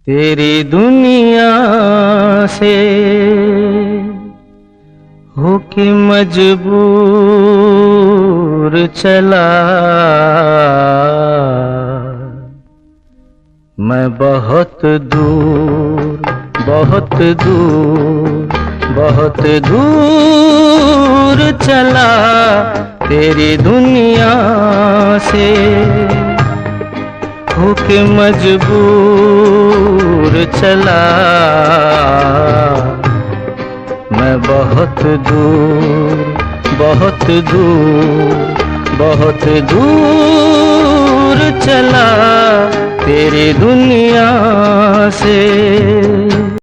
तेरी दुनिया से होके मजबूर चला मैं बहुत दूर बहुत दूर बहुत दूर चला तेरी दुनिया से होके मजबूर चला मैं बहुत दूर बहुत दूर बहुत दूर चला तेरी दुनिया से।